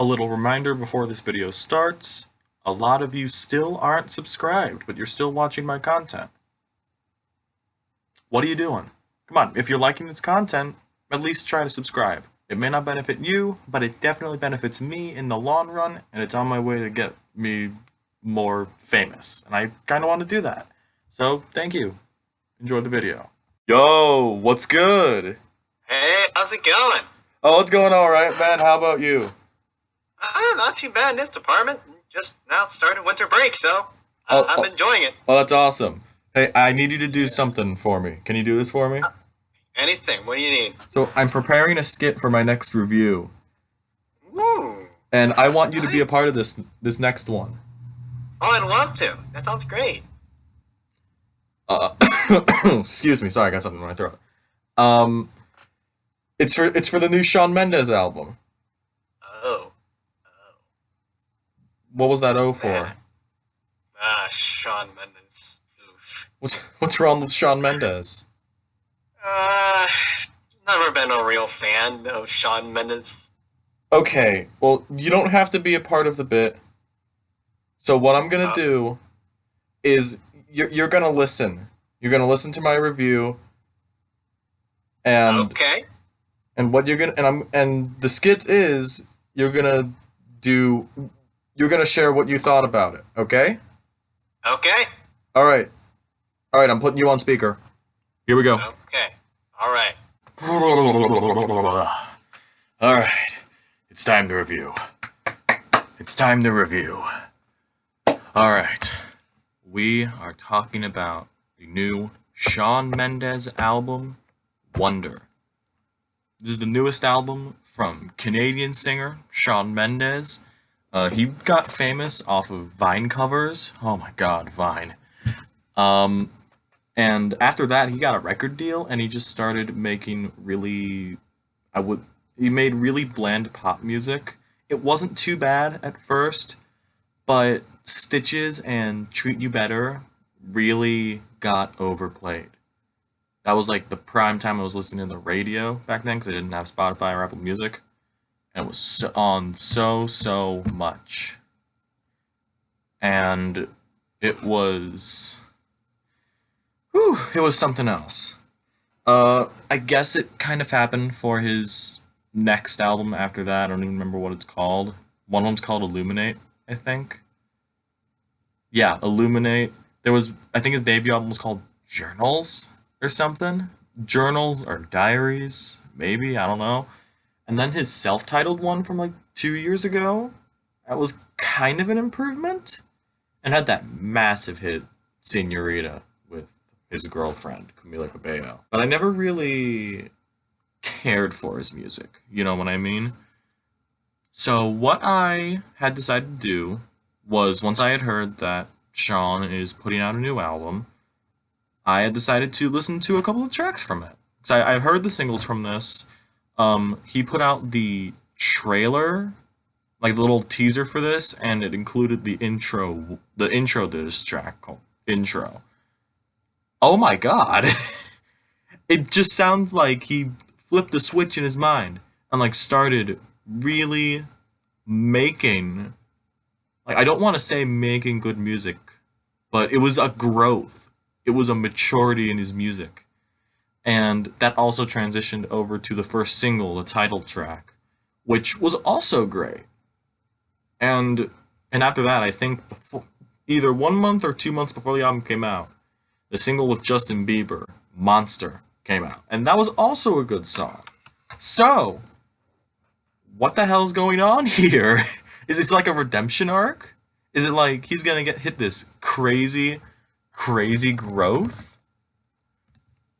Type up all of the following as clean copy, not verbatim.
A little reminder before this video starts, a lot of you still aren't subscribed, but you're still watching my content. What are you doing? Come on, if you're liking this content, at least try to subscribe. It may not benefit you, but it definitely benefits me in the long run, and it's on my way to get me more famous. And I kind of want to do that. So, thank you. Enjoy the video. Yo, what's good? Hey, how's it going? Oh, it's going alright, man. How about you? Not too bad in this department. Just now started winter break, so Oh, I'm enjoying it. Oh, that's awesome. Hey, I need you to do something for me. Can you do this for me? Anything, what do you need? So, I'm preparing a skit for my next review, Ooh, and I want you to be a part of nice. this next one. Oh, I'd love to. That sounds great. Uh, excuse me, sorry, I got something in my throat. Um, it's for the new Shawn Mendes album. Oh, What was that O man. for? Shawn Mendes. Oof. What's wrong with Shawn Mendes? Uh, Never been a real fan of Shawn Mendes. Okay, well, you don't have to be a part of the bit. So what I'm gonna Uh, do is you're gonna listen. You're gonna listen to my review, and okay, what you're gonna and the skit is do you're gonna share what you thought about it. Okay? okay, All right. All right. I'm putting you on speaker. Here we go. okay. All right. All right. It's time to review. It's time to review. All right. We are talking about the new Shawn Mendes album, Wonder. This is the newest album from Canadian singer Shawn Mendes. He got famous off of Vine covers. Oh my god, Vine. And after that, he got a record deal, and he just started making he made really bland pop music. It wasn't too bad at first, but Stitches and Treat You Better really got overplayed. That was like the prime time I was listening to the radio back then, because I didn't have Spotify or Apple Music, and it was on so much. And it was it was something else. I guess it kind of happened for his next album after that. I don't even remember what it's called. One of them's called Illuminate, I think. Yeah, Illuminate. I think his debut album was called Journals or something. Journals or Diaries, maybe, I don't know. And then his self-titled one from like 2 years ago, that was kind of an improvement, and had that massive hit, Senorita, with his girlfriend, Camila Cabello. But I never really cared for his music, you know what I mean? So what I had decided to do was, once I had heard that Shawn is putting out a new album, I had decided to listen to a couple of tracks from it. So I heard the singles from this. He put out the trailer, like the little teaser for this, and it included the intro to this track called Intro. Oh my god. It just sounds like he flipped a switch in his mind and like started really making, like, I don't want to say making good music, but it was a growth. It was a maturity in his music. And that also transitioned over to the first single, the title track, which was also great. And after that, I think either 1 month or 2 months before the album came out, the single with Justin Bieber, Monster, came out. And that was also a good song. So, what the hell's going on here? Is this like a redemption arc? Is it like he's gonna hit this crazy growth?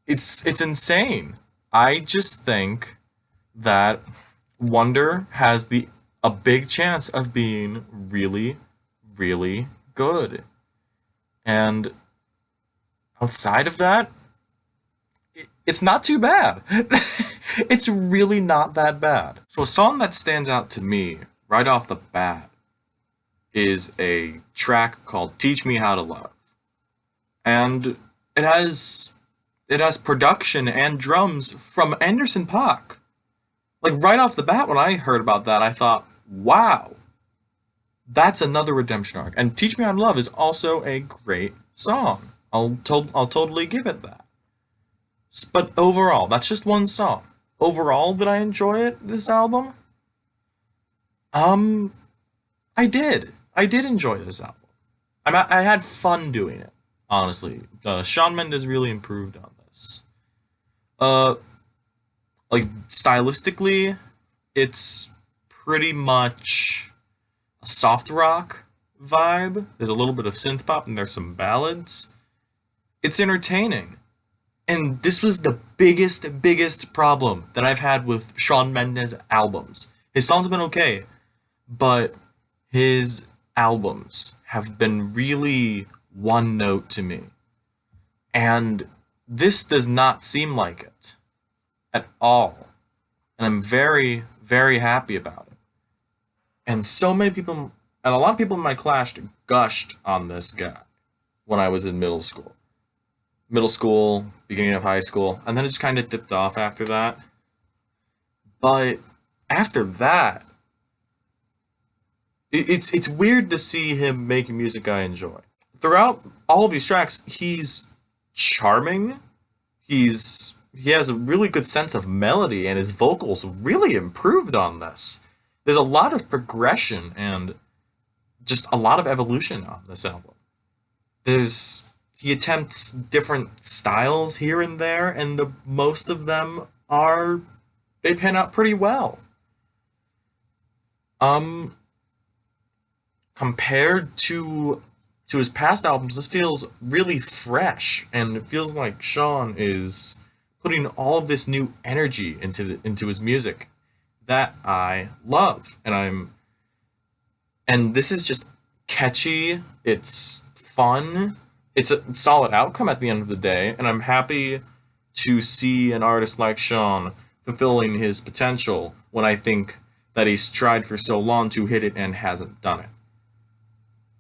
It's insane. I just think that Wonder has a big chance of being really good. And outside of that, it's not too bad. It's really not that bad. So a song that stands out to me right off the bat is a track called Teach Me How to Love. And it has production and drums from Anderson .Paak. Like, right off the bat, when I heard about that, I thought, wow, that's another redemption arc. And Teach Me How to Love is also a great song. I'll totally give it that. But overall, that's just one song. Overall, did I enjoy it, this album? Um, I did. I did enjoy this album. I had fun doing it, honestly. Shawn Mendes really improved on this. Uh, like, stylistically, it's pretty much a soft rock vibe. There's a little bit of synth pop and there's some ballads. It's entertaining. And this was the biggest problem that I've had with Shawn Mendes albums. His songs have been okay, but his albums have been really one note to me. And this does not seem like it at all. And I'm very happy about it. And so many people, and a lot of people in my class gushed on this guy when I was in middle school, beginning of high school, and then it just kind of dipped off after that. But after that, it's weird to see him making music I enjoy. Throughout all of these tracks, he's charming. He has a really good sense of melody, and his vocals really improved on this. There's a lot of progression and just a lot of evolution on this album. There's he attempts different styles here and there, and most of them are they pan out pretty well. Um, Compared to his past albums, this feels really fresh, and it feels like Shawn is putting all of this new energy into his music that I love, and this is just catchy. It's fun. It's a solid outcome at the end of the day, and I'm happy to see an artist like Shawn fulfilling his potential when I think that he's tried for so long to hit it and hasn't done it.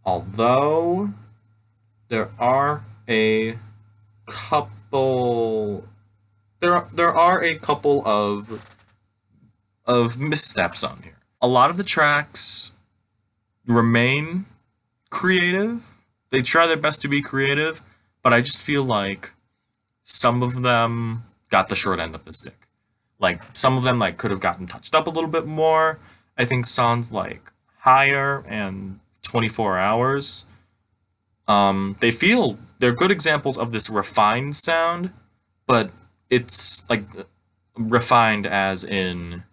Although there are a couple there are a couple of missteps on here. A lot of the tracks remain creative. They try their best to be creative, but I just feel like some of them got the short end of the stick. Like some of them like could have gotten touched up a little bit more. I think songs like Higher and 24 Hours, they're good examples of this refined sound, but it's like refined as in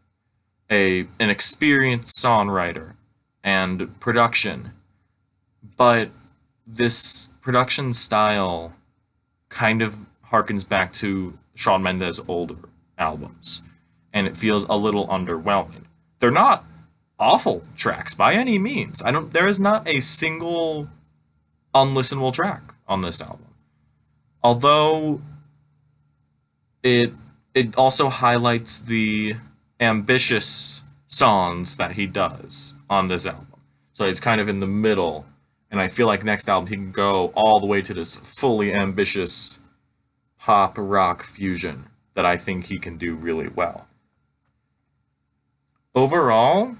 an experienced songwriter and production, but this production style kind of harkens back to Shawn Mendes' older albums, and it feels a little underwhelming. They're not awful tracks by any means. There is not a single unlistenable track on this album. Although it also highlights the ambitious songs that he does on this album. So it's kind of in the middle, and I feel like next album he can go all the way to this fully ambitious pop rock fusion that I think he can do really well. Overall,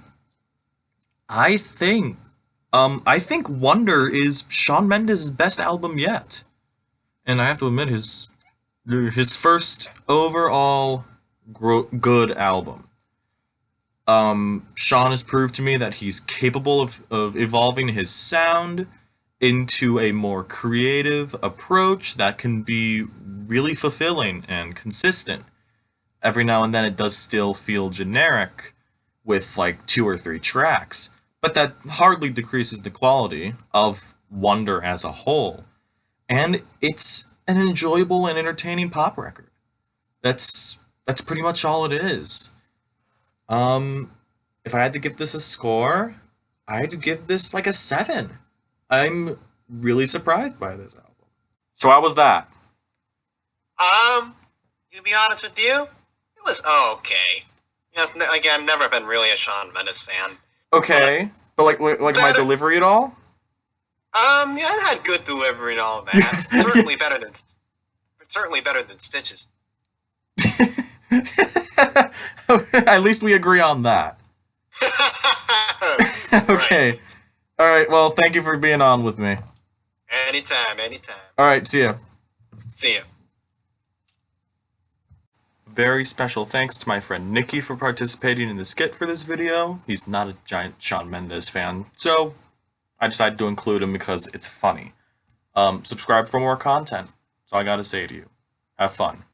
I think Wonder is Shawn Mendes' best album yet. And I have to admit his first overall good album. Shawn has proved to me that he's capable of evolving his sound into a more creative approach that can be really fulfilling and consistent. Every now and then it does still feel generic with like 2 or 3 tracks, but that hardly decreases the quality of Wonder as a whole. And it's an enjoyable and entertaining pop record. That's pretty much all it is. If I had to give this a score, I'd give this like a 7. I'm really surprised by this album. So how was that? To be honest with you, it was okay. You know, again, I've never been really a Shawn Mendes fan. Okay, but like my delivery at all? Yeah, it had good delivery and all that. Certainly better than Stitches. At least we agree on that. Okay. All right. Well, thank you for being on with me. Anytime, anytime. All right. See ya. See ya. Very special thanks to my friend Nicky for participating in the skit for this video. He's not a giant Shawn Mendes fan, so I decided to include him because it's funny. Subscribe for more content. That's all I gotta say to you. Have fun.